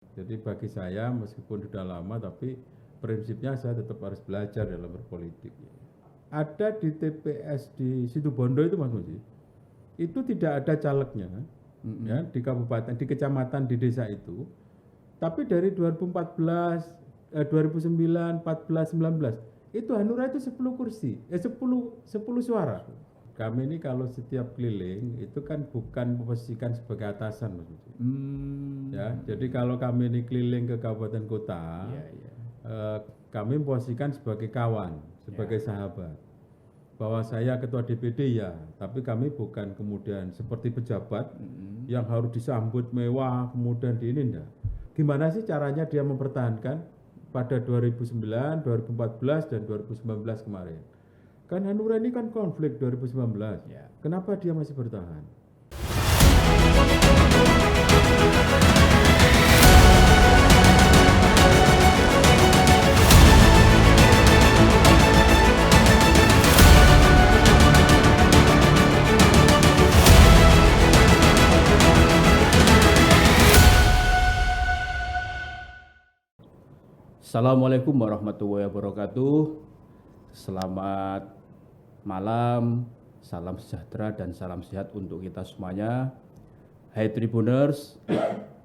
Jadi bagi saya meskipun sudah lama tapi prinsipnya saya tetap harus belajar dalam berpolitik. Ada di TPS di Situbondo itu Mas Muji, itu tidak ada calegnya, ya, di kabupaten, di kecamatan, di desa itu. Tapi dari 2014, 2009, 14, 19 itu Hanura itu 10 kursi, 10 suara. Kami ini kalau setiap keliling itu kan bukan memposisikan sebagai atasan Mas Muji. Ya, jadi kalau kami ini keliling ke kabupaten kota, kami memposisikan sebagai kawan, sebagai sahabat. Bahwa saya ketua DPD ya, tapi kami bukan kemudian seperti pejabat yang harus disambut mewah, kemudian di ini enggak. Gimana sih caranya dia mempertahankan pada 2009, 2014 dan 2019 kemarin? Kan Hanura ini kan konflik 2019. Kenapa dia masih bertahan? Assalamualaikum warahmatullahi wabarakatuh. Selamat malam, salam sejahtera dan salam sehat untuk kita semuanya. Hai Tribuners,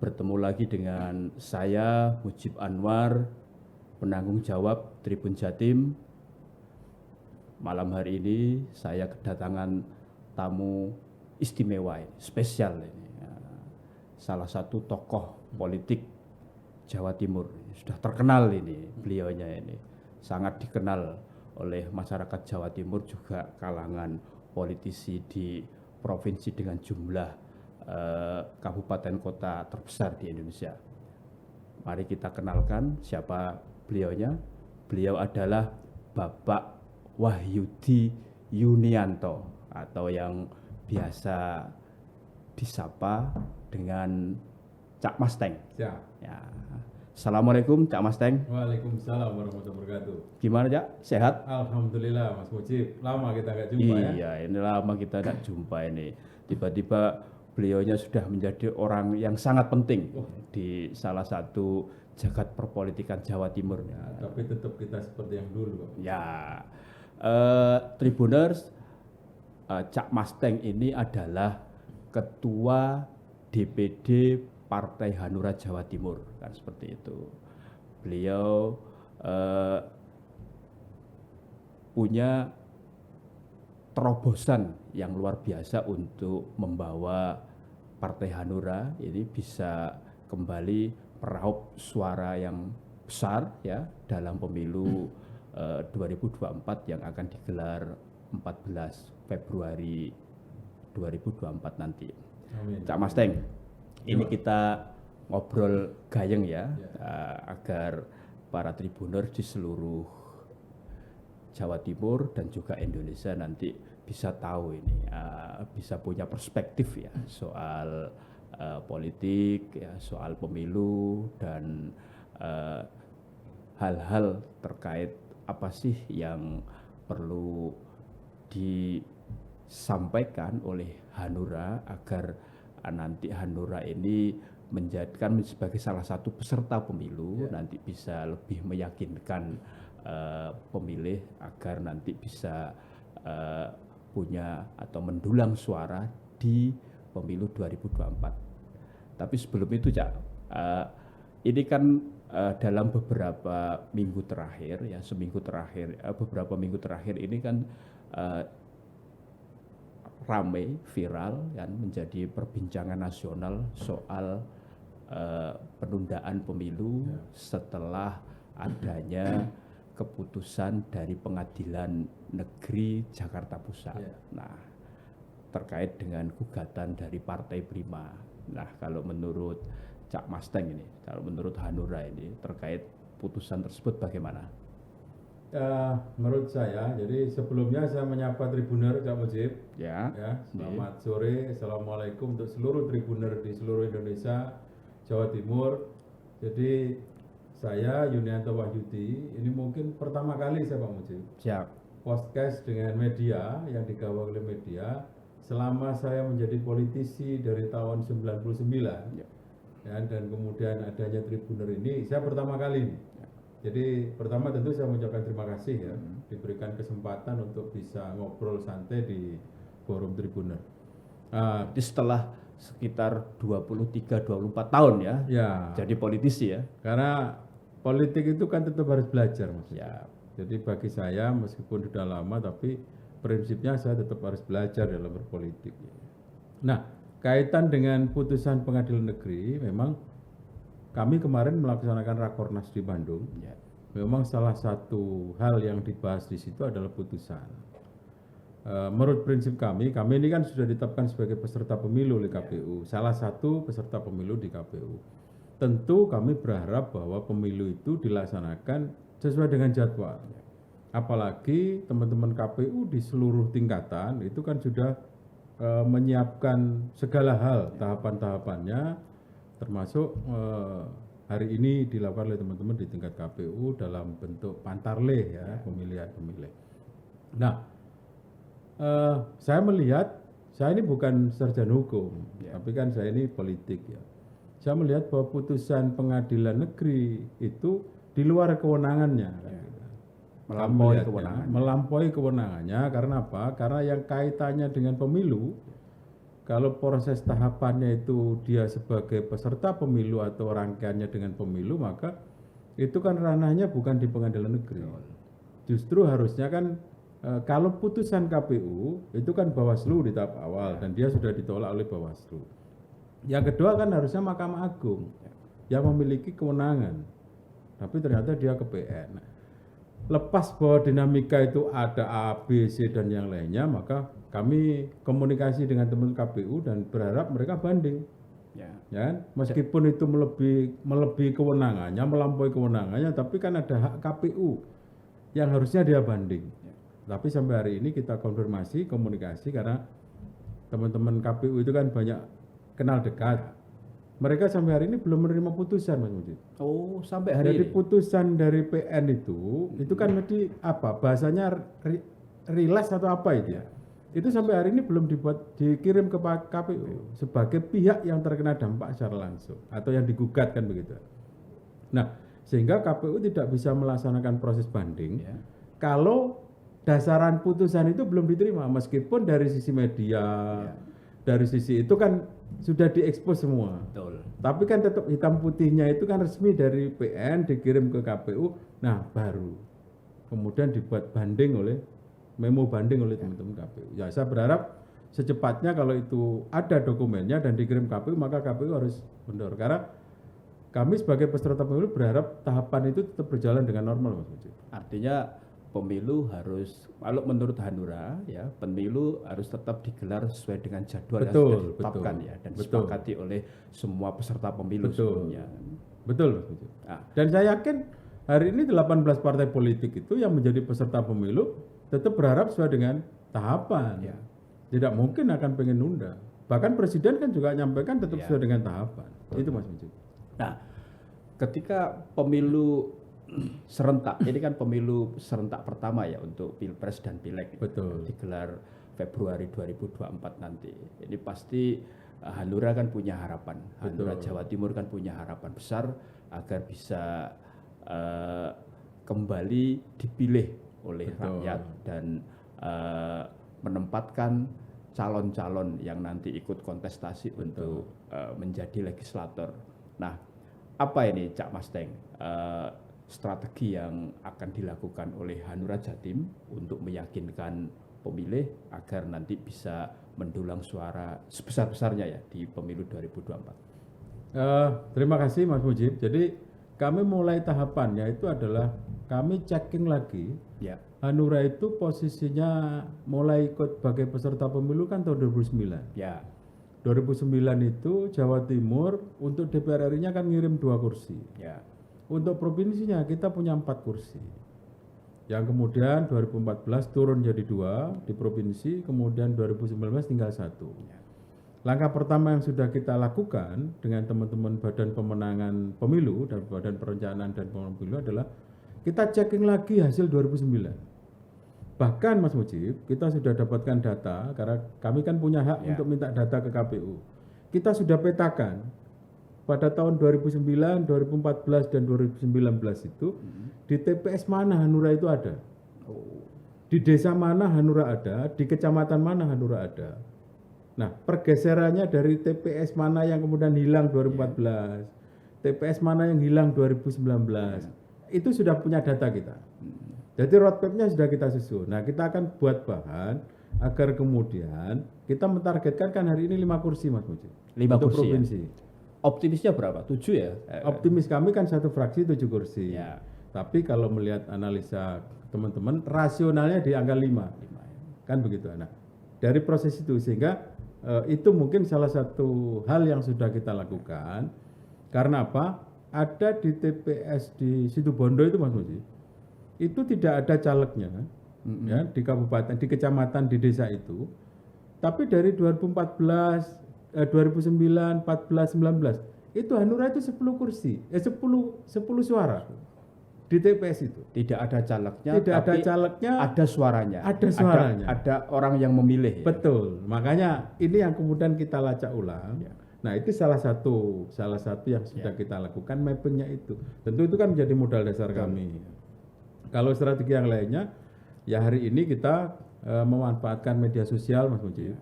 bertemu lagi dengan saya Mujib Anwar, penanggung jawab Tribun Jatim. Malam hari ini saya kedatangan tamu istimewa ini, spesial ini. Salah satu tokoh politik Jawa Timur, sudah terkenal ini beliaunya ini, sangat dikenal oleh masyarakat Jawa Timur, juga kalangan politisi di provinsi dengan jumlah kabupaten kota terbesar di Indonesia. Mari kita kenalkan siapa beliaunya. Beliau adalah Bapak Wahyudi Yunianto atau yang biasa disapa dengan Cak Masteng. Ya. Ya. Assalamualaikum Cak Masteng. Waalaikumsalam warahmatullahi wabarakatuh. Gimana Cak? Sehat? Alhamdulillah Mas Mujib. Lama kita nggak jumpa ya. Iya, ini lama kita nggak jumpa ini. Tiba-tiba beliaunya sudah menjadi orang yang sangat penting di salah satu jagat perpolitikan Jawa Timur. Tapi tetap kita seperti yang dulu. Ya, Tribuners, Cak Masteng ini adalah Ketua DPD Partai Hanura Jawa Timur, kan seperti itu. Beliau punya terobosan yang luar biasa untuk membawa Partai Hanura ini bisa kembali meraup suara yang besar ya dalam pemilu 2024 yang akan digelar 14 Februari 2024 nanti. Amin. Cak Masteng, ini kita ngobrol gayeng ya, agar para Tribuners di seluruh Jawa Timur dan juga Indonesia nanti bisa tahu ini, bisa punya perspektif ya soal politik, ya soal pemilu dan hal-hal terkait apa sih yang perlu disampaikan oleh Hanura agar nanti Hanura ini menjadikan sebagai salah satu peserta pemilu, nanti bisa lebih meyakinkan pemilih agar nanti bisa punya atau mendulang suara di pemilu 2024. Tapi sebelum itu Cak, ini kan dalam beberapa minggu terakhir ya, beberapa minggu terakhir ini kan ramai viral kan, menjadi perbincangan nasional soal penundaan pemilu setelah adanya keputusan dari Pengadilan Negeri Jakarta Pusat. Nah, terkait dengan gugatan dari Partai Prima. Nah, kalau menurut Cak Masteng ini, kalau menurut Hanura ini terkait putusan tersebut bagaimana? Menurut saya, jadi sebelumnya saya menyapa Tribuner Cak Mujib. Ya. Selamat sore, assalamualaikum untuk seluruh Tribuner di seluruh Indonesia, Jawa Timur. Jadi saya Yunianto Wahyudi, ini mungkin pertama kali saya Pak Mujib. Siap. Podcast dengan media yang digawa oleh media selama saya menjadi politisi dari tahun 99. ya, dan kemudian adanya Tribunner ini saya pertama kali nih. Jadi pertama tentu saya mengucapkan terima kasih ya diberikan kesempatan untuk bisa ngobrol santai di forum Tribunner. Jadi setelah sekitar 23-24 tahun ya, Ya, jadi politisi ya. karena politik itu kan tetap harus belajar Mas. Ya, Jadi bagi saya meskipun sudah lama tapi prinsipnya saya tetap harus belajar dalam berpolitik. Nah, kaitan dengan putusan pengadilan negeri, memang kami kemarin melaksanakan Rakornas di Bandung. ya. Memang salah satu hal yang dibahas di situ adalah putusan. Menurut prinsip kami ini kan sudah ditetapkan sebagai peserta pemilu oleh KPU, salah satu peserta pemilu di KPU. Tentu kami berharap bahwa pemilu itu dilaksanakan sesuai dengan jadwal. Apalagi teman-teman KPU di seluruh tingkatan itu kan sudah menyiapkan segala hal tahapan-tahapannya, termasuk hari ini dilakukan oleh teman-teman di tingkat KPU dalam bentuk pantarleh ya, pemilihan pemilih. Nah, saya melihat, saya ini bukan sarjana hukum, tapi kan saya ini politik ya. Saya melihat bahwa putusan pengadilan negeri itu di luar kewenangannya. Melampaui kewenangannya karena apa? Karena yang kaitannya dengan pemilu, kalau proses tahapannya itu dia sebagai peserta pemilu atau rangkaiannya dengan pemilu, maka itu kan ranahnya bukan di pengadilan negeri. Justru harusnya kan kalau putusan KPU itu kan Bawaslu di tahap awal dan dia sudah ditolak oleh Bawaslu. Yang kedua kan harusnya Mahkamah Agung yang memiliki kewenangan, tapi ternyata dia ke PN. Lepas bahwa dinamika itu ada A, B, C dan yang lainnya, maka kami komunikasi dengan teman KPU dan berharap mereka banding. Ya, meskipun itu melebihi kewenangannya, melampaui kewenangannya, tapi kan ada hak KPU yang harusnya dia banding. Tapi sampai hari ini kita konfirmasi, komunikasi karena teman-teman KPU itu kan banyak kenal dekat. Mereka sampai hari ini belum menerima putusan, Mas Mujib. Oh, sampai hari Jadi ini. putusan dari PN itu kan mesti apa? Bahasanya rilas atau apa itu ya? Itu sampai hari ini belum dikirim ke KPU sebagai pihak yang terkena dampak secara langsung atau yang digugat kan begitu. Nah, sehingga KPU tidak bisa melaksanakan proses banding kalau dasaran putusan itu belum diterima, meskipun dari sisi media, dari sisi itu kan sudah diekspos semua. Betul. Tapi kan tetap hitam putihnya itu kan resmi dari PN dikirim ke KPU. Nah, baru kemudian dibuat banding oleh memo banding oleh teman-teman KPU. Ya, saya berharap secepatnya kalau itu ada dokumennya dan dikirim KPU, maka KPU harus mundur. Karena kami sebagai peserta pemilu berharap tahapan itu tetap berjalan dengan normal, Mas Mujib. Artinya pemilu harus, kalau menurut Hanura ya, pemilu harus tetap digelar sesuai dengan jadwal yang sudah ditetapkan ya dan disepakati oleh semua peserta pemilu sebelumnya. Betul. Dan saya yakin hari ini 18 partai politik itu yang menjadi peserta pemilu tetap berharap sesuai dengan tahapan. Tidak mungkin akan pengen nunda. Bahkan presiden kan juga nyampaikan tetap sesuai dengan tahapan. Itu Mas Mujib. Nah, ketika pemilu serentak, ini kan pemilu serentak pertama ya untuk Pilpres dan Pileg. Betul. Digelar Februari 2024 nanti. Ini pasti Hanura kan punya harapan. Hanura Jawa Timur kan punya harapan besar agar bisa kembali dipilih oleh rakyat dan menempatkan calon-calon yang nanti ikut kontestasi untuk menjadi legislator. Nah, apa ini Cak Masteng? Strategi yang akan dilakukan oleh Hanura Jatim untuk meyakinkan pemilih agar nanti bisa mendulang suara sebesar-besarnya ya di pemilu 2024. Terima kasih Mas Mujib. Jadi kami mulai tahapannya itu adalah kami checking lagi. Hanura itu posisinya mulai ikut sebagai peserta pemilu kan tahun 2009. 2009 itu Jawa Timur untuk DPR RI-nya kan ngirim 2 kursi. Untuk provinsinya kita punya 4 kursi. Yang kemudian 2014 turun jadi 2 di provinsi, kemudian 2019 tinggal 1. Langkah pertama yang sudah kita lakukan dengan teman-teman Badan Pemenangan Pemilu dan Badan Perencanaan dan Pemenangan Pemilu adalah kita checking lagi hasil 2009. Bahkan Mas Mujib, kita sudah dapatkan data karena kami kan punya hak untuk minta data ke KPU. Kita sudah petakan pada tahun 2009, 2014 dan 2019 itu di TPS mana Hanura itu ada. Di desa mana Hanura ada, di kecamatan mana Hanura ada. Nah, pergeserannya dari TPS mana yang kemudian hilang 2014, TPS mana yang hilang 2019, itu sudah punya data kita. Jadi roadmap-nya sudah kita susun. Nah, kita akan buat bahan agar kemudian kita mentargetkan kan hari ini 5 kursi Mas Mujib. 5 untuk kursi provinsi. ya? Optimisnya berapa? 7 ya? Optimis kami kan satu fraksi 7 kursi. Ya. Tapi kalau melihat analisa teman-teman, rasionalnya di angka 5. Kan begitu. Nah, dari proses itu sehingga itu mungkin salah satu hal yang sudah kita lakukan. Karena apa? Ada di TPS di Situbondo itu Mas Mujib, itu tidak ada calegnya ya, di kabupaten, di kecamatan, di desa itu. Tapi dari 2014, 2009, 14, 19 itu Hanura itu 10 kursi, 10 suara di TPS itu. Tidak ada calegnya, Tidak ada tapi calegnya, ada suaranya. ada suaranya. Ada orang yang memilih. Ya? Betul. Makanya ini yang kemudian kita lacak ulang. Ya. Nah, itu salah satu yang sudah kita lakukan, mappingnya itu. Tentu itu kan menjadi modal dasar kami. Kalau strategi yang lainnya, ya hari ini kita memanfaatkan media sosial Mas Mujib.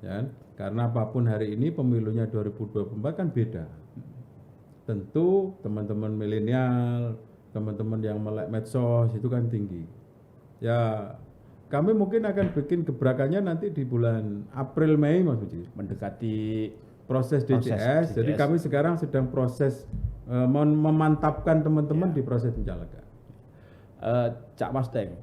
Ya, karena apapun hari ini pemilunya 2024 kan beda. Tentu teman-teman milenial, teman-teman yang melek medsos itu kan tinggi. Ya, kami mungkin akan bikin gebrakannya nanti di bulan April Mei Mas Mujib. Mendekati Proses DCS. Jadi kami sekarang sedang proses memantapkan teman-teman di proses pencalekan. Cak Masteng,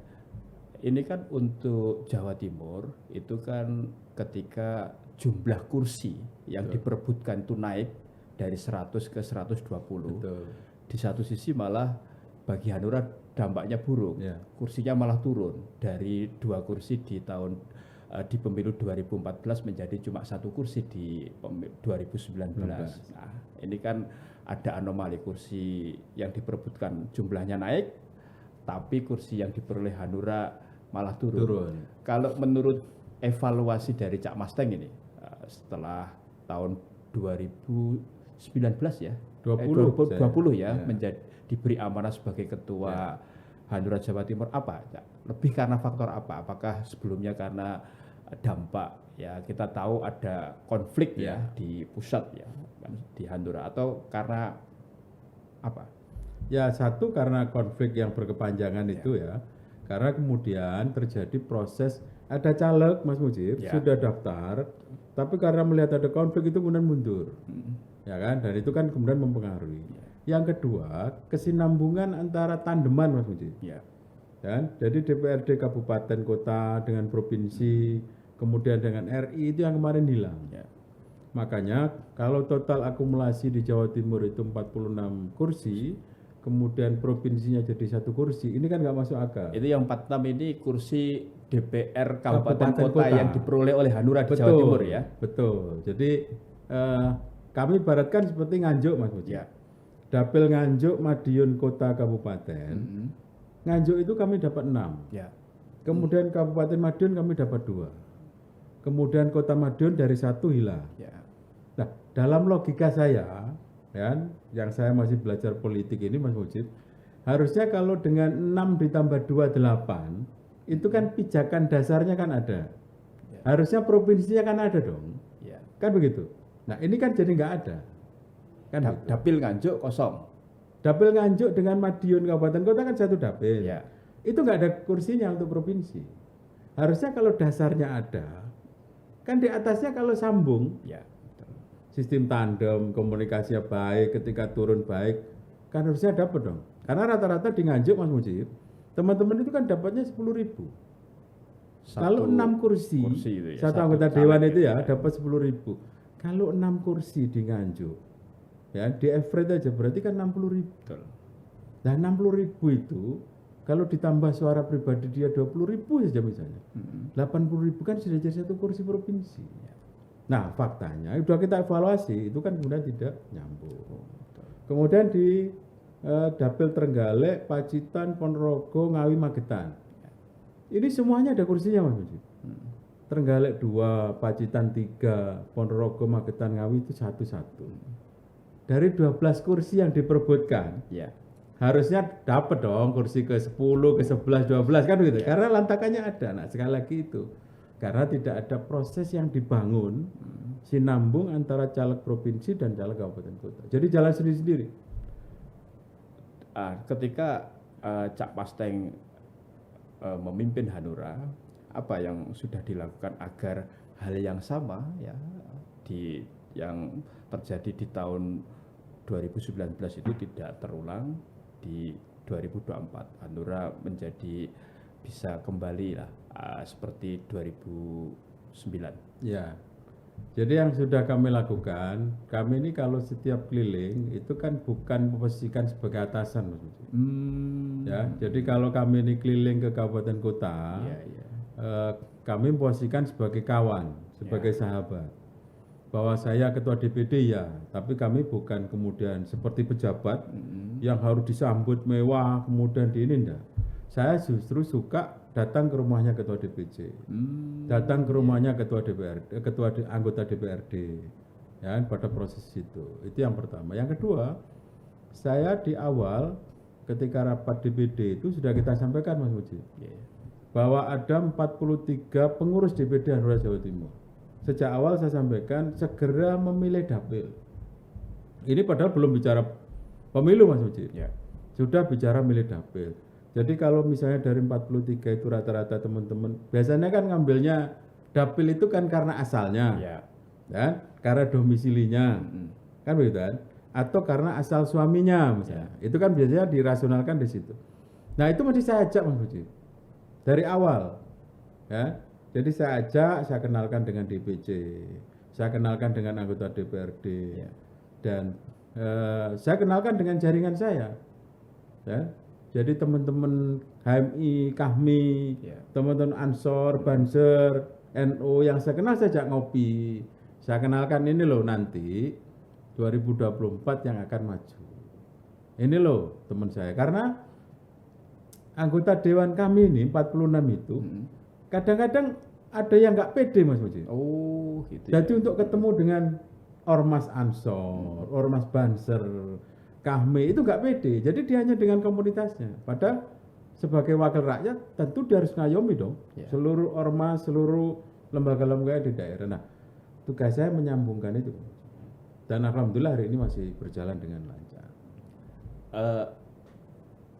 ini kan untuk Jawa Timur itu kan ketika jumlah kursi yang diperebutkan itu naik dari 100 ke 120. Betul. Di satu sisi malah bagi Hanura dampaknya buruk. Kursinya malah turun dari 2 kursi di pemilu 2014 menjadi cuma 1 kursi di 2019. Nah, ini kan ada anomali, kursi yang diperebutkan jumlahnya naik, tapi kursi yang diperoleh Hanura malah turun. Kalau menurut evaluasi dari Cak Masteng ini setelah tahun 2019 ya, 2020 ya, diberi amanah sebagai ketua Hanura Jawa Timur, apa? Lebih karena faktor apa? Apakah sebelumnya karena dampak ya, kita tahu ada konflik ya di pusat ya di Hanura, atau karena apa? Ya, satu karena konflik yang berkepanjangan itu ya. Karena kemudian terjadi proses, ada caleg Mas Mujib sudah daftar, tapi karena melihat ada konflik itu kemudian mundur. Ya kan? Dan itu kan kemudian mempengaruhi. Yang kedua, kesinambungan antara tandeman Mas Mujib. Dan jadi DPRD kabupaten kota dengan provinsi, kemudian dengan RI itu yang kemarin hilang. Makanya kalau total akumulasi di Jawa Timur itu 46 kursi, kemudian provinsinya jadi 1 kursi, ini kan nggak masuk akal. Itu yang 46 ini kursi DPR kabupaten kota yang diperoleh oleh Hanura di Jawa Timur ya. Betul. Jadi kami ibaratkan seperti Nganjuk Mas Mujib. Dapil Nganjuk, Madiun kota kabupaten. Nganjuk itu kami dapat 6. Kemudian Kabupaten Madiun kami dapat 2. Kemudian Kota Madiun dari 1 hilang. Nah, dalam logika saya, kan, yang saya masih belajar politik ini Mas Mujib, harusnya kalau dengan 6 ditambah 2, 8, itu kan pijakan dasarnya kan ada. Harusnya provinsinya kan ada dong. Kan begitu. Nah, ini kan jadi nggak ada. Kan Dapil Nganjuk kosong. Dapil Nganjuk dengan Madiun kabupaten kota kan 1 dapil. Itu nggak ada kursinya untuk provinsi. Harusnya kalau dasarnya ada, kan di atasnya kalau sambung, sistem tandem, komunikasinya baik, ketika turun baik, kan harusnya dapat dong. Karena rata-rata di Nganjuk Mas Mujib, teman-teman itu kan dapatnya 10.000. Kalau 6 kursi itu satu anggota dewan itu dapat 10.000. Kalau 6 kursi di Nganjuk, ya di average aja berarti kan 60.000. Nah 60.000 itu kalau ditambah suara pribadi dia 20.000 saja misalnya, 80.000 kan sudah jadi 1 kursi provinsi. Nah faktanya sudah kita evaluasi itu kan kemudian tidak nyambung. Kemudian di Dapil Trenggalek, Pacitan, Ponorogo, Ngawi, Magetan, ini semuanya ada kursinya Mas Mujib. Trenggalek 2, Pacitan 3, Ponorogo, Magetan, Ngawi itu 1-1. dari 12 kursi yang diperebutkan, Ya. harusnya dapat dong kursi ke 10, ke 11, 12 kan begitu. Karena lantakannya ada. Nah, sekali lagi itu. Karena tidak ada proses yang dibangun sinambung antara caleg provinsi dan caleg kabupaten kota. Jadi jalan sendiri-sendiri. Ketika Cak Pasteng memimpin Hanura, apa yang sudah dilakukan agar hal yang sama ya yang terjadi di tahun 2019 itu tidak terulang di 2024. Hanura menjadi bisa kembali lah seperti 2009. Ya. Jadi yang sudah kami lakukan, kami ini kalau setiap keliling itu kan bukan memposisikan sebagai atasan, Mas Budi. Ya, jadi kalau kami ini keliling ke kabupaten kota, kami memposisikan sebagai kawan, sebagai sahabat. Bahwa saya ketua DPD ya, tapi kami bukan kemudian seperti pejabat yang harus disambut mewah, kemudian di ini enggak. Saya justru suka datang ke rumahnya ketua DPC, datang ke rumahnya ketua DPRD, anggota DPRD, ya pada proses itu yang pertama. Yang kedua, saya di awal ketika rapat DPD itu sudah kita sampaikan, Mas Muji, bahwa ada 43 pengurus DPD Hanura Jawa Timur. Sejak awal saya sampaikan segera memilih dapil. Ini padahal belum bicara pemilu, Mas Muji, sudah bicara milih dapil. Jadi kalau misalnya dari 43 itu rata-rata teman-teman biasanya kan ngambilnya dapil itu kan karena asalnya, kan? Karena domisilinya, kan begitu kan? Atau karena asal suaminya misalnya. Itu kan biasanya dirasionalkan di situ. Nah itu mesti saya ajak, Mas Budi, dari awal, ya. Jadi saya ajak, saya kenalkan dengan DPC, saya kenalkan dengan anggota DPRD, dan saya kenalkan dengan jaringan saya, ya. Jadi teman-teman HMI, KAHMI, teman-teman Ansor, Banser, NU yang saya kenal saya ajak ngopi. Saya kenalkan ini loh nanti 2024 yang akan maju. Ini loh teman saya. Karena anggota dewan kami ini 46 itu kadang-kadang ada yang nggak pede, Mas Muji. Oh, gitu. Jadi untuk ketemu dengan Ormas Ansor, Ormas Banser, Kahmi itu nggak pede, jadi dia hanya dengan komunitasnya. Padahal sebagai wakil rakyat tentu dia harus ngayomi dong seluruh ormas, seluruh lembaga-lembaga di daerah. Nah, tugas saya menyambungkan itu, dan alhamdulillah hari ini masih berjalan dengan lancar.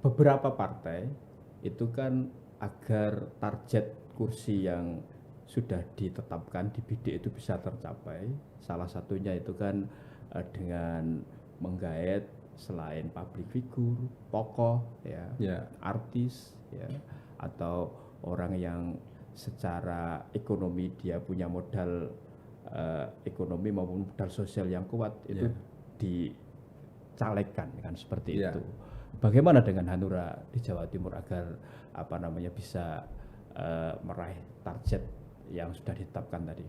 Beberapa partai itu kan agar target kursi yang sudah ditetapkan di bidik itu bisa tercapai. Salah satunya itu kan dengan menggait selain public figure, tokoh, artis, atau orang yang secara ekonomi dia punya modal ekonomi maupun modal sosial yang kuat itu dicalekkan kan seperti itu. Bagaimana dengan Hanura di Jawa Timur agar bisa meraih target yang sudah ditetapkan tadi?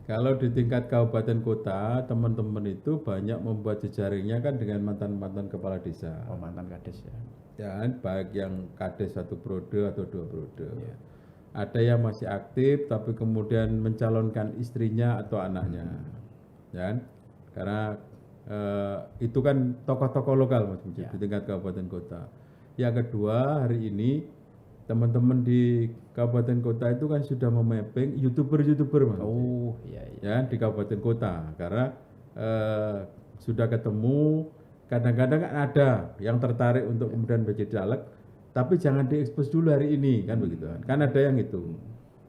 Kalau di tingkat kabupaten kota, teman-teman itu banyak membuat jejaringnya kan dengan mantan-mantan kepala desa. Oh, mantan kades ya. Ya, baik yang kades 1 periode atau 2 periode. Ada yang masih aktif tapi kemudian mencalonkan istrinya atau anaknya. Ya, karena itu kan tokoh-tokoh lokal, Mas Budi, di tingkat kabupaten kota. Yang kedua, hari ini teman-teman di kabupaten kota itu kan sudah memapping youtuber-youtuber, Mas. Oh, ya di kabupaten kota, karena sudah ketemu. Kadang-kadang kan ada yang tertarik untuk kemudian menjadi caleg, tapi jangan diekspos dulu hari ini, kan begitu kan ada yang itu.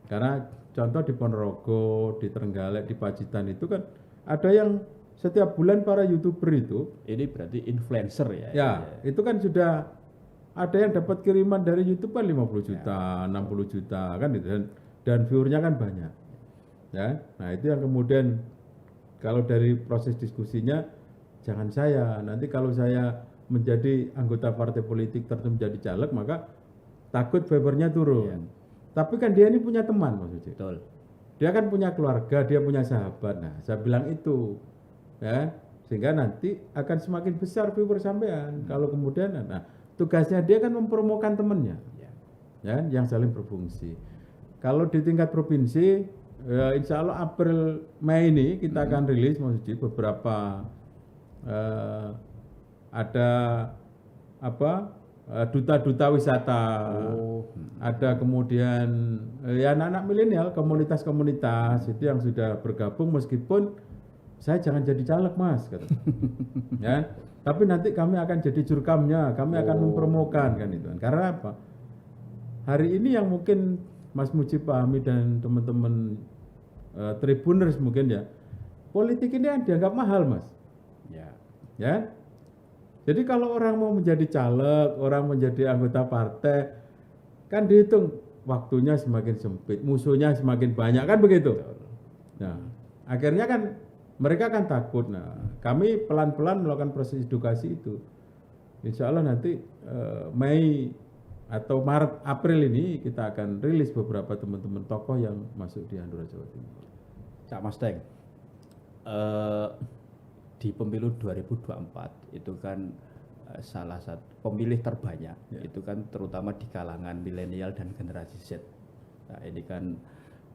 Karena contoh di Ponorogo, di Trenggalek, di Pacitan itu kan ada yang setiap bulan para youtuber itu, ini berarti influencer ya. Ya, itu kan sudah ada yang dapat kiriman dari YouTube kan 50 juta, 60 juta kan itu, dan viewernya kan banyak. Ya. Nah, itu yang kemudian kalau dari proses diskusinya jangan saya. Nanti kalau saya menjadi anggota partai politik tertentu menjadi caleg, maka takut fibernya turun. Tapi kan dia ini punya teman, maksudnya. Betul. Dia kan punya keluarga, dia punya sahabat. Nah, saya bilang itu. Ya, sehingga nanti akan semakin besar viewer sampean. Kalau kemudian tugasnya dia kan mempromokan temannya, ya, yang saling berfungsi. Kalau di tingkat provinsi, insya Allah April Mei ini kita akan rilis, maksudnya beberapa eh, ada apa duta-duta wisata, ada kemudian ya anak-anak milenial, komunitas-komunitas itu yang sudah bergabung meskipun saya jangan jadi caleg mas, kata. Ya, tapi nanti kami akan jadi jurkamnya, kami akan mempromokan kan itu. Karena apa? Hari ini yang mungkin Mas Mujib pahami dan teman-teman Tribuners mungkin ya, politik ini yang dianggap mahal mas. Ya. Jadi kalau orang mau menjadi caleg, orang menjadi anggota partai, kan dihitung waktunya semakin sempit, musuhnya semakin banyak kan begitu. Nah, akhirnya kan mereka kan takut. Nah, kami pelan-pelan melakukan proses edukasi itu. Insya Allah nanti Mei atau Maret April ini kita akan rilis beberapa teman-teman tokoh yang masuk di Hanura Jawa Timur. Cak Mas Teng, di pemilu 2024 itu kan salah satu pemilih terbanyak itu kan terutama di kalangan milenial dan generasi Z. Nah, ini kan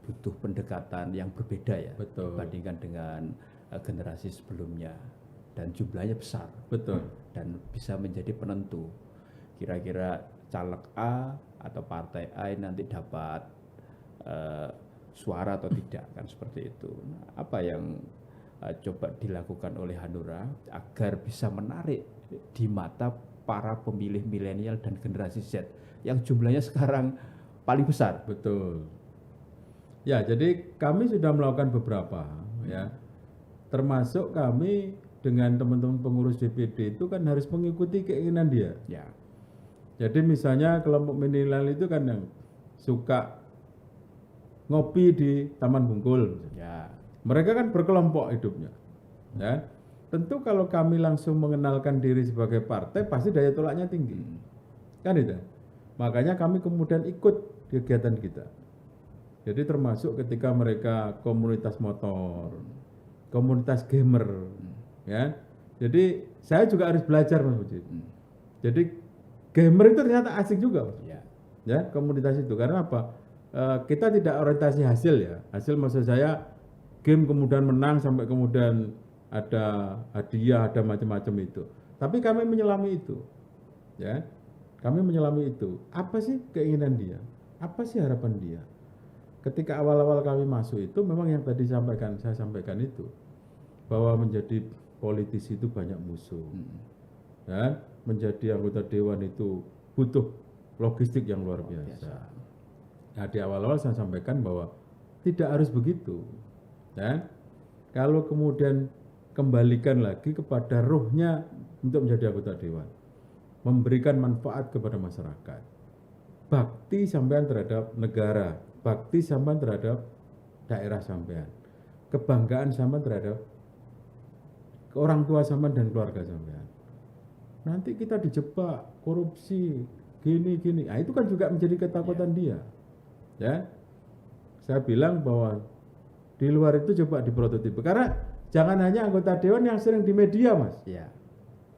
butuh pendekatan yang berbeda ya. Betul. Dibandingkan dengan generasi sebelumnya dan jumlahnya besar. Betul. Dan bisa menjadi penentu kira-kira caleg A atau partai A nanti dapat suara atau tidak kan seperti itu. Nah, apa yang coba dilakukan oleh Hanura agar bisa menarik di mata para pemilih milenial dan generasi Z yang jumlahnya sekarang paling besar? Betul. Ya, jadi kami sudah melakukan beberapa ya. Termasuk kami dengan teman-teman pengurus DPD itu kan harus mengikuti keinginan dia. Ya. Jadi misalnya kelompok milenial itu kan yang suka ngopi di Taman Bungkul. Ya. Mereka kan berkelompok hidupnya. Ya. Tentu kalau kami langsung mengenalkan diri sebagai partai pasti daya tolaknya tinggi. Kan itu. Makanya kami kemudian ikut kegiatan kita. Jadi termasuk ketika mereka komunitas motor, komunitas gamer, ya. Jadi saya juga harus belajar Mas Budi. Jadi gamer itu ternyata asik juga, Mas. Ya, komunitas itu karena apa? Kita tidak orientasi hasil ya. Hasil maksud saya game kemudian menang sampai kemudian ada hadiah, ada macam-macam itu. Tapi kami menyelami itu, ya. Kami menyelami itu. Apa sih keinginan dia? Apa sih harapan dia? Ketika awal-awal kami masuk itu memang yang tadi saya sampaikan itu bahwa menjadi politisi itu banyak musuh, dan menjadi anggota dewan itu butuh logistik yang luar biasa. Nah di awal-awal saya sampaikan bahwa tidak harus begitu, dan kalau kemudian kembalikan lagi kepada ruhnya untuk menjadi anggota dewan, memberikan manfaat kepada masyarakat, bakti sampean terhadap negara, bakti sampean terhadap daerah sampean, kebanggaan sampean terhadap orang tua sampean dan keluarga sampean. Nanti kita dijebak korupsi gini. Nah, itu kan juga menjadi ketakutan dia. Ya. Saya bilang bahwa di luar itu coba diprototipe. Karena jangan hanya anggota dewan yang sering di media, Mas. Ya.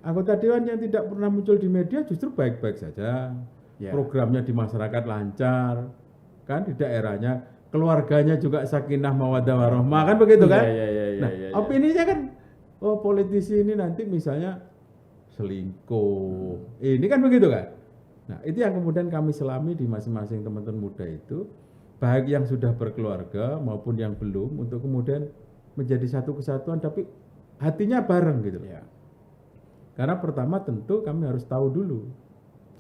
Anggota dewan yang tidak pernah muncul di media justru baik-baik saja. Ya. Programnya di masyarakat lancar. Kan di daerahnya, keluarganya juga sakinah mawaddah warahmah, kan begitu kan? Nah, opininya kan oh politisi ini nanti misalnya selingkuh. Ini kan begitu kan? Nah, itu yang kemudian kami selami di masing-masing teman-teman muda itu, baik yang sudah berkeluarga maupun yang belum, untuk kemudian menjadi satu kesatuan tapi hatinya bareng gitu. Ya. Karena pertama tentu kami harus tahu dulu.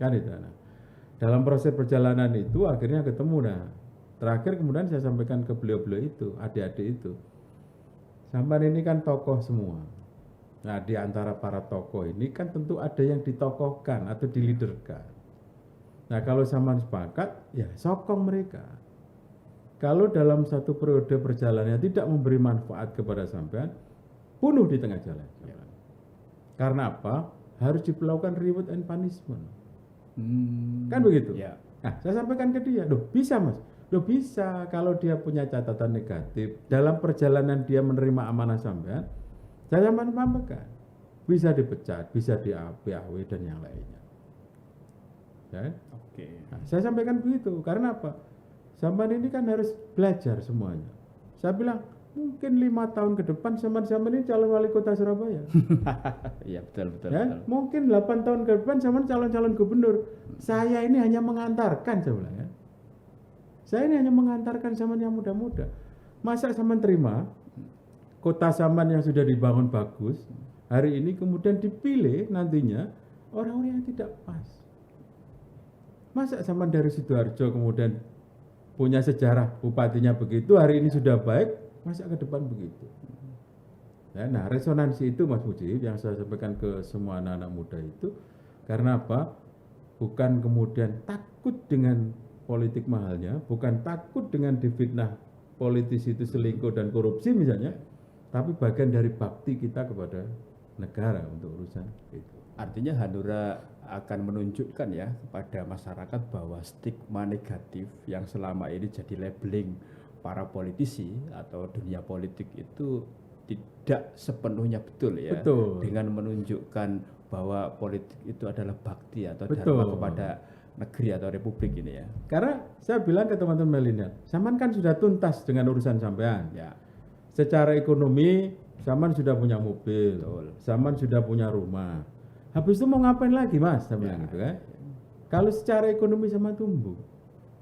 Kan itu. Nah, dalam proses perjalanan itu akhirnya ketemu. Nah, terakhir kemudian saya sampaikan ke beliau-beliau itu, adik-adik itu. Sampai ini kan tokoh semua. Nah, di antara para tokoh ini kan tentu ada yang ditokohkan atau diliderkan. Nah, kalau sama sepakat, ya sokong mereka. Kalau dalam satu periode perjalanan tidak memberi manfaat kepada sampean, bunuh di tengah jalan. Ya. Karena apa? Harus dilakukan reward and punishment. Kan begitu? Ya. Nah, saya sampaikan ke dia, loh bisa Mas. Loh bisa, kalau dia punya catatan negatif dalam perjalanan dia menerima amanah sampean, saya sampaikan bisa dipecat, bisa di PAW dan yang lainnya. Ya? Oke. Nah, saya sampaikan begitu karena apa? Sampean ini kan harus belajar semuanya. Saya bilang mungkin 5 tahun ke depan zaman-zaman ini calon wali kota Surabaya. Iya betul. Ya, mungkin 8 tahun ke depan zaman calon-calon gubernur. Saya ini hanya mengantarkan sebenarnya. Saya ini hanya mengantarkan zaman yang muda-muda. Masa zaman terima kota zaman yang sudah dibangun bagus, hari ini kemudian dipilih nantinya orang-orang yang tidak pas. Masa zaman dari Sidoarjo kemudian punya sejarah bupatinya begitu, hari ini sudah baik, masa ke depan begitu. Ya, nah resonansi itu Mas Mujib yang saya sampaikan ke semua anak-anak muda itu karena apa? Bukan kemudian takut dengan politik mahalnya, bukan takut dengan difitnah politisi itu selingkuh dan korupsi misalnya, tapi bagian dari bakti kita kepada negara untuk urusan itu. Artinya Hanura akan menunjukkan ya kepada masyarakat bahwa stigma negatif yang selama ini jadi labeling para politisi atau dunia politik itu tidak sepenuhnya betul ya. Betul. Dengan menunjukkan bahwa politik itu adalah bakti atau Betul. dharma kepada negeri atau republik ini ya. Karena saya bilang ke teman-teman milenial, Saman kan sudah tuntas dengan urusan sampean. Ya. Secara ekonomi, Saman sudah punya mobil, Betul. Saman sudah punya rumah. Habis itu mau ngapain lagi Mas? Saya bilang gitu kan. Kalau secara ekonomi Saman tumbuh,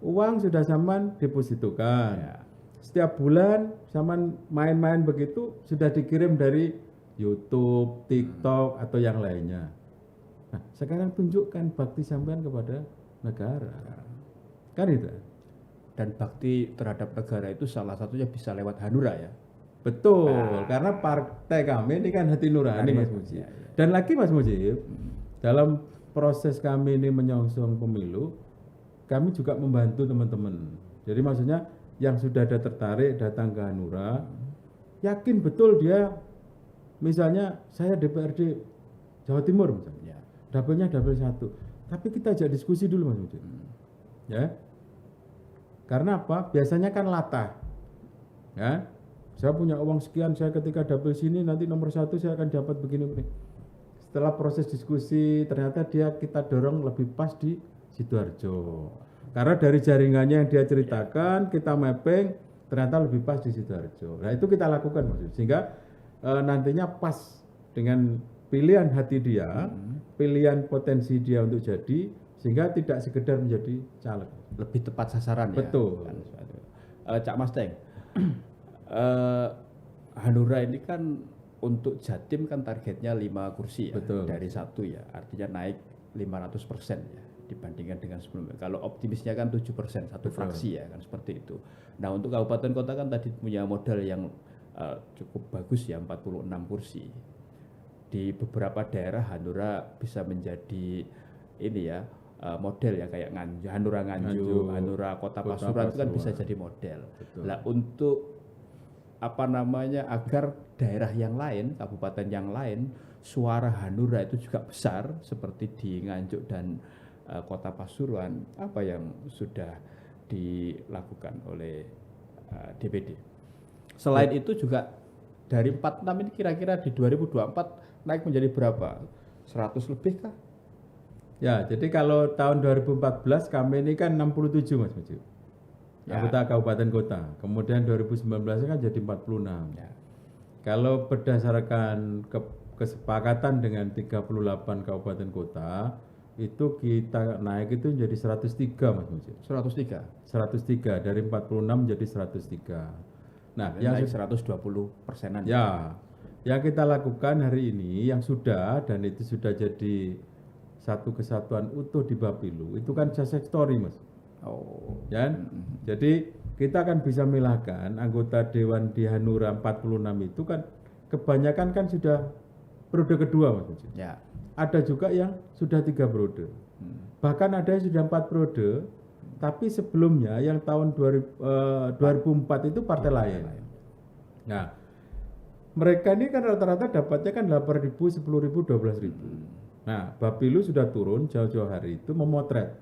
uang sudah Saman depositokan. Ya. Setiap bulan Saman main-main begitu sudah dikirim dari YouTube, TikTok atau yang lainnya. Nah, sekarang tunjukkan bakti sampean kepada negara. Kan itu. Dan bakti terhadap negara itu salah satunya bisa lewat Hanura ya. Betul, karena partai kami ini kan hati nurani Mas Mujib. Dan lagi Mas Mujib, dalam proses kami ini menyongsong pemilu, kami juga membantu teman-teman. Jadi maksudnya yang sudah ada tertarik datang ke Hanura, yakin betul dia, misalnya saya DPRD Jawa Timur misalnya, dapilnya dapil 1, tapi kita ajak diskusi dulu Mas Mujib. Ya, karena apa? Biasanya kan latah, ya. Saya punya uang sekian, saya ketika dapil sini nanti nomor 1 saya akan dapat begini-begini. Setelah proses diskusi ternyata kita dorong lebih pas di Sidoarjo. Karena dari jaringannya yang dia ceritakan, kita mapping ternyata lebih pas di Sidoarjo. Nah itu kita lakukan maksudnya. Sehingga nantinya pas dengan pilihan hati dia, pilihan potensi dia untuk jadi, sehingga tidak sekedar menjadi caleg. Lebih tepat sasaran. Betul. Ya. Cak Mas Teng. Hanura ini kan untuk Jatim kan targetnya 5 kursi ya. Betul. Dari 1 ya, artinya naik 500% ya dibandingkan dengan sebelumnya. Kalau optimisnya kan 7%, 1 fraksi ya kan seperti itu. Nah untuk kabupaten kota kan tadi punya modal yang cukup bagus ya, 46 kursi. Di beberapa daerah Hanura bisa menjadi ini ya model ya, kayak Hanura Nganjuk, Hanura Kota Pasuruan itu kan bisa jadi model. Nah untuk agar daerah yang lain, kabupaten yang lain, suara Hanura itu juga besar seperti di Nganjuk dan Kota Pasuruan, apa yang sudah dilakukan oleh DPD? Selain itu juga dari 46 ini kira-kira di 2024 naik menjadi berapa? 100 lebih kah? Ya, jadi kalau tahun 2014 kami ini kan 67 Mas Mujib. Anggota kabupaten kota. Kemudian 2019 kan jadi 46. Ya. Kalau berdasarkan kesepakatan dengan 38 kabupaten kota, itu kita naik itu menjadi 103 Mas Mujib. 103. 103 dari 46 menjadi 103. Nah, yang naik 120%-an. Ya. Yang kita lakukan hari ini yang sudah dan itu sudah jadi satu kesatuan utuh di Bapilu, itu kan success story Mas. Oh. Ya. Jadi kita akan bisa milahkan anggota Dewan di Hanura 46 itu kan kebanyakan kan sudah periode kedua Mas. Ya. Ada juga yang sudah 3 periode. Bahkan ada yang sudah 4 periode, tapi sebelumnya yang tahun 2004 itu partai lain. Nah, mereka ini kan rata-rata dapatnya kan 8.000, 10.000, 12.000. Nah, Bapilu sudah turun jauh-jauh hari itu memotret,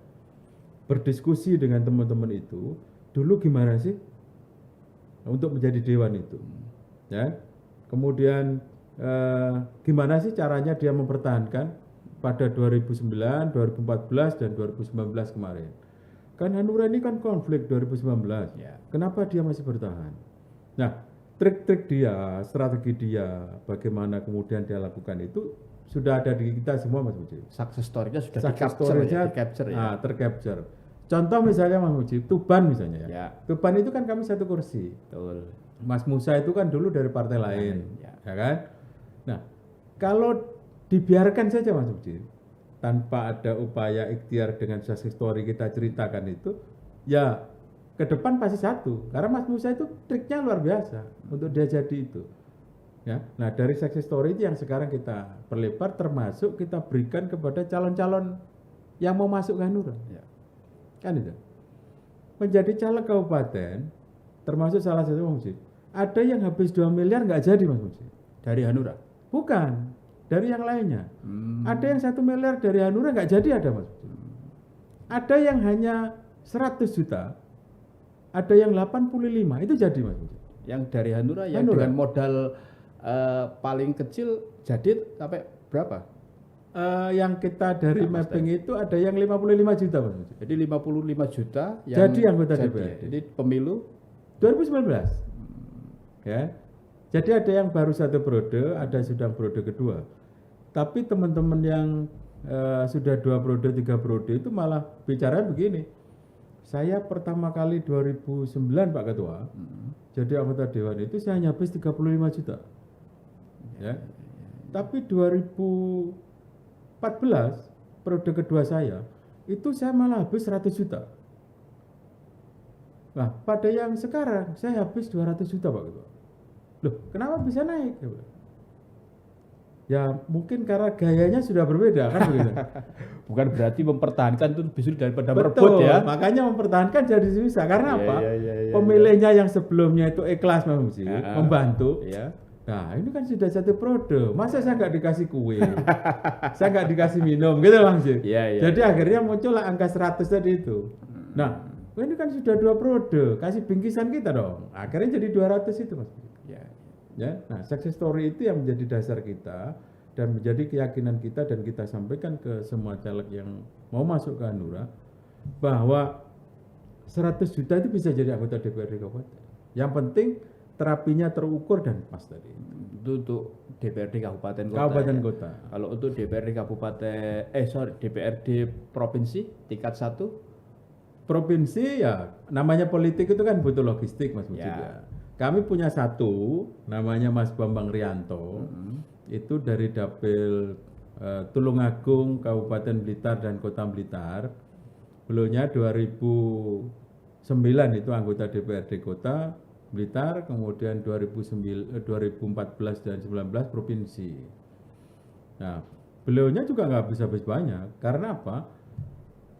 berdiskusi dengan teman-teman itu, dulu gimana sih untuk menjadi dewan itu, ya. Kemudian gimana sih caranya dia mempertahankan pada 2009, 2014 dan 2019 kemarin. Kan Hanura ini kan konflik 2019. Ya. Kenapa dia masih bertahan? Nah, trik-trik dia, strategi dia, bagaimana kemudian dia lakukan itu sudah ada di kita semua Mas Mujib. Success story-nya sudah Success di-capture story-nya, di-capture ya. tercapture. Contoh misalnya Mas Mujib, Tuban misalnya ya. Ya, Tuban itu kan kami satu kursi. betul. Mas Musa itu kan dulu dari partai lain, ya. ya kan? Nah, kalau dibiarkan saja Mas Mujib, tanpa ada upaya ikhtiar dengan success story kita ceritakan itu, ya ke depan pasti satu. Karena Mas Musa itu triknya luar biasa untuk dia jadi itu. Ya, nah dari success story itu yang sekarang kita perlebar, termasuk kita berikan kepada calon-calon yang mau masuk ke Hanura. Ya. Kan itu. Menjadi caleg kabupaten, termasuk salah satu Mas Mujib, ada yang habis 2 miliar nggak jadi Mas Mujib. Dari Hanura? Bukan, dari yang lainnya. Ada yang 1 miliar dari Hanura nggak jadi ada Mas Mujib. Ada yang hanya 100 juta, ada yang 85, itu jadi Mas Mujib. Yang dari Hanura yang Hanura. dengan modal paling kecil jadi sampai berapa? Yang kita dari mapping itu ada yang 55 juta Mas Mujib. Jadi 55 juta yang Jadi anggota jadi. DPRD. Jadi pemilu 2019. Ya. Jadi ada yang baru 1 periode, ada sudah periode kedua. Tapi teman-teman yang sudah 2 periode, 3 periode itu malah bicara begini. Saya pertama kali 2009 Pak Ketua, jadi anggota dewan itu saya hanya habis 35 juta. Ya. Tapi 2014 periode kedua saya itu saya malah habis 100 juta. Nah, pada yang sekarang saya habis 200 juta Pak Ketua. Loh, kenapa bisa naik? Ya mungkin karena gayanya sudah berbeda kan begitu. bukan berarti mempertahankan itu lebih sulit daripada merebut Betul, ya. makanya mempertahankan jadi susah. Karena Iya, apa? iya, Pemilihnya yang sebelumnya itu ikhlas membantu. Iya. Nah ini kan sudah 1 periode, masa saya nggak dikasih kue, saya nggak dikasih minum gitu langsung. Iya. Jadi akhirnya muncullah angka 100 tadi itu. Nah ini kan sudah 2 periode, kasih bingkisan kita dong. Akhirnya jadi 200 itu Mas. Ya. Ya, nah success story itu yang menjadi dasar kita dan menjadi keyakinan kita dan kita sampaikan ke semua caleg yang mau masuk ke Hanura bahwa 100 juta itu bisa jadi anggota DPRD kabupaten. Yang penting terapinya terukur dan pas tadi. Itu untuk DPRD kabupaten kota. Kabupaten ya. kota. Kalau untuk DPRD kabupaten DPRD provinsi tingkat 1 Provinsi ya namanya politik itu kan butuh logistik Mas Mujib ya. Kami punya 1 namanya Mas Bambang Rianto. Itu dari Dapil Tulungagung, Kabupaten Blitar dan Kota Blitar. Beliaunya 2009 itu anggota DPRD Kota Blitar, kemudian 2014 dan 19 provinsi. Nah, beliaunya juga nggak habis-habis banyak. Karena apa?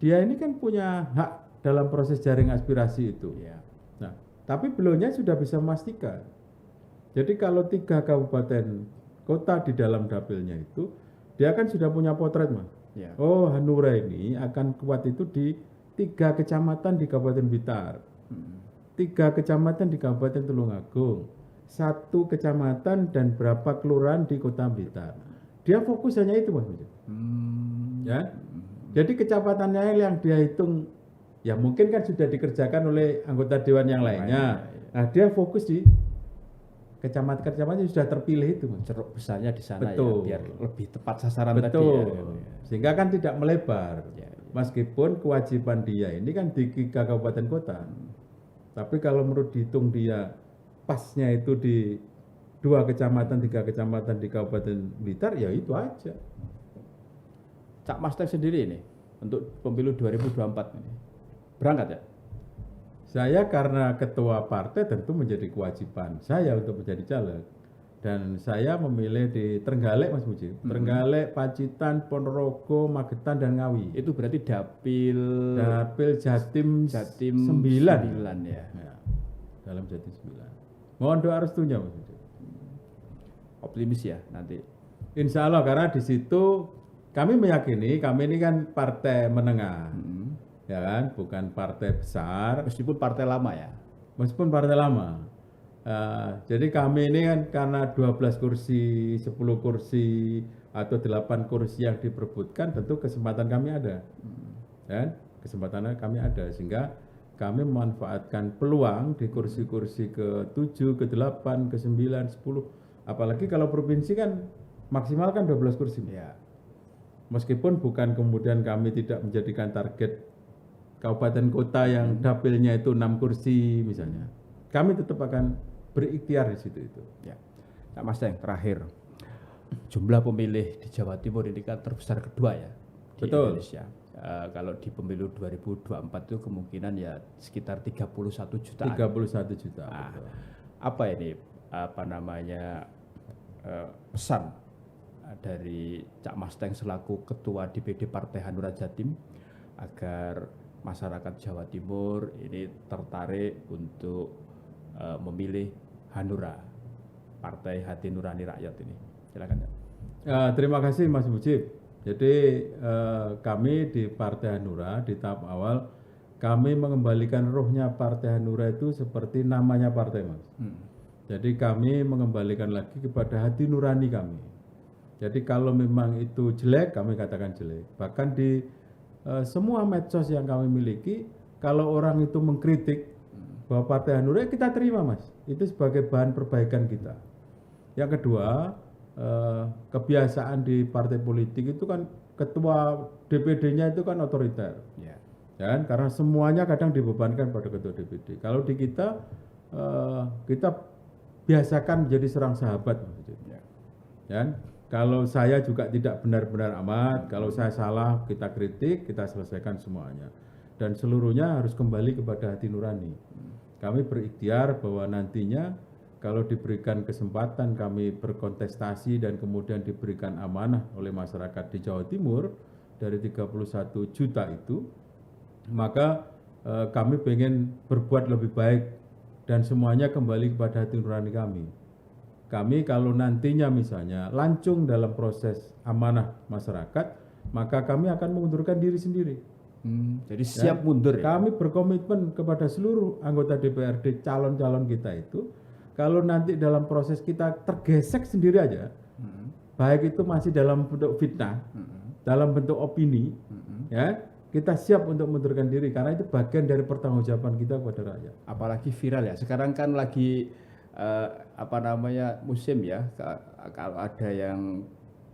Dia ini kan punya hak dalam proses jaring aspirasi itu. Ya. Nah, tapi beliaunya sudah bisa memastikan. Jadi kalau 3 kabupaten kota di dalam dapilnya itu, dia kan sudah punya potret Mas. Ya. Oh, Hanura ini akan kuat itu di 3 kecamatan di Kabupaten Blitar, 3 kecamatan di Kabupaten Tulungagung, 1 kecamatan dan berapa kelurahan di Kota Blitar. Dia fokus hanya itu Mas. Ya. Jadi kecamatannya yang dia hitung, ya mungkin kan sudah dikerjakan oleh anggota dewan yang lainnya. Nah, dia fokus di kecamatan-kecamatan yang sudah terpilih itu Mas. Ceruk besarnya di sana. Betul. Ya, biar lebih tepat sasaran Betul. tadi ya. Sehingga kan tidak melebar. Ya. Meskipun kewajiban dia ini kan di 3 kabupaten kota. Tapi kalau menurut dihitung dia pasnya itu di 2 kecamatan, 3 kecamatan di Kabupaten Blitar, ya itu aja. Cak Master sendiri ini untuk pemilu 2024 ini berangkat ya? Saya karena ketua partai tentu menjadi kewajiban saya untuk menjadi caleg. Dan saya memilih di Trenggalek Mas Mujib. Trenggalek, Pacitan, Ponorogo, Magetan, dan Ngawi. Itu berarti dapil Jatim 9 ya. Ya, dalam Jatim 9. Mohon doa restunya Mas Mujib. Optimis ya nanti. Insya Allah karena di situ kami meyakini kami ini kan partai menengah, ya kan, bukan partai besar. Meskipun partai lama ya. Meskipun partai lama. Jadi kami ini kan karena 12 kursi, 10 kursi atau 8 kursi yang diperebutkan, tentu kesempatan kami ada. Dan kesempatan kami ada sehingga kami memanfaatkan peluang di kursi-kursi ke-7, ke-8, ke-9, 10. Apalagi kalau provinsi kan maksimal kan 12 kursi. Ya. Meskipun bukan kemudian kami tidak menjadikan target kabupaten kota yang dapilnya itu 6 kursi misalnya. Kami tetap akan berikhtiar di situ itu. Ya. Pak Mas Teng, terakhir. Jumlah pemilih di Jawa Timur ini kan terbesar kedua ya di Betul. Indonesia. Kalau di pemilu 2024 itu kemungkinan ya sekitar 31 jutaan. 31 juta. Nah, betul. apa ini pesan dari Cak Mas Teng selaku Ketua DPD Partai Hanura Jatim agar masyarakat Jawa Timur ini tertarik untuk memilih Hanura, Partai Hati Nurani Rakyat ini. Silakan. Terima kasih Mas Mujib. Jadi kami di Partai Hanura di tahap awal kami mengembalikan rohnya Partai Hanura itu seperti namanya partai, Mas. Jadi kami mengembalikan lagi kepada hati nurani kami. Jadi kalau memang itu jelek, kami katakan jelek. Bahkan di semua medsos yang kami miliki, kalau orang itu mengkritik bahwa Partai Hanura, kita terima, Mas. Itu sebagai bahan perbaikan kita. Yang kedua, kebiasaan di partai politik itu kan ketua DPD-nya itu kan otoriter. Ya. Dan karena semuanya kadang dibebankan pada ketua DPD. Kalau di kita, kita biasakan menjadi serang sahabat. Ya. Dan kalau saya juga tidak benar-benar amat, kalau saya salah kita kritik, kita selesaikan semuanya. Dan seluruhnya harus kembali kepada hati nurani. Kami berikhtiar bahwa nantinya kalau diberikan kesempatan kami berkontestasi dan kemudian diberikan amanah oleh masyarakat di Jawa Timur dari 31 juta itu, maka kami pengen berbuat lebih baik dan semuanya kembali kepada hati nurani kami. Kami kalau nantinya misalnya lancung dalam proses amanah masyarakat, maka kami akan mengundurkan diri sendiri. Jadi siap mundur ya? Kami berkomitmen kepada seluruh anggota DPRD calon-calon kita itu, kalau nanti dalam proses kita tergesek sendiri aja, baik itu masih dalam bentuk fitnah, dalam bentuk opini, ya kita siap untuk mengundurkan diri karena itu bagian dari pertanggungjawaban kita kepada rakyat. Apalagi viral ya. Sekarang kan lagi musim ya. Kalau ada yang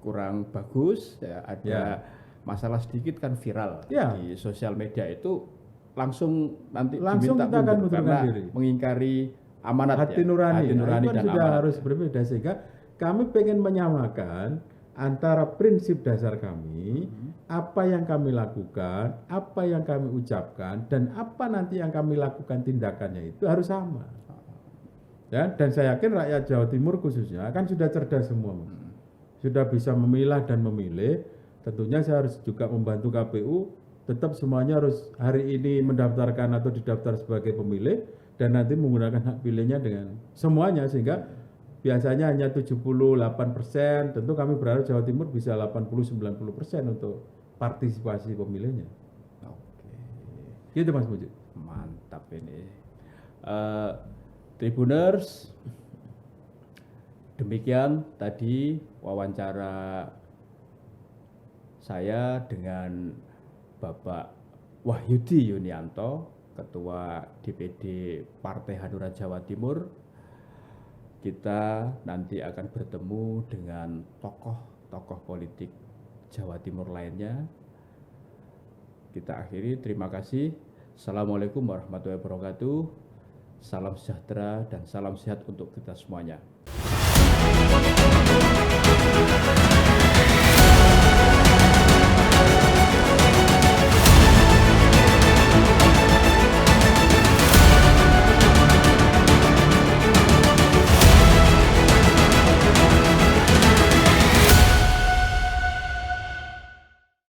kurang bagus, ya, ada masalah sedikit kan viral di sosial media itu langsung diminta kita akan mundur karena diri. mengingkari amanat hati nurani, hati nurani itu dan sudah amanat harus berbeda sehingga kami pengen menyamakan antara prinsip dasar kami, apa yang kami lakukan, apa yang kami ucapkan, dan apa nanti yang kami lakukan tindakannya itu harus sama. Ya, dan saya yakin rakyat Jawa Timur khususnya kan sudah cerdas semua, sudah bisa memilah dan memilih. Tentunya saya harus juga membantu KPU, tetap semuanya harus hari ini mendaftarkan atau didaftar sebagai pemilih dan nanti menggunakan hak pilihnya dengan semuanya sehingga biasanya hanya 78%, tentu kami berharap Jawa Timur bisa 80-90% untuk partisipasi pemilihnya. Oke. Gitu Mas Mujib. Mantap ini. Tribuners, demikian tadi wawancara saya dengan Bapak Wahyudi Yunianto, Ketua DPD Partai Hanura Jawa Timur. Kita nanti akan bertemu dengan tokoh-tokoh politik Jawa Timur lainnya. Kita akhiri, terima kasih. Assalamualaikum warahmatullahi wabarakatuh. Salam sejahtera dan salam sehat untuk kita semuanya.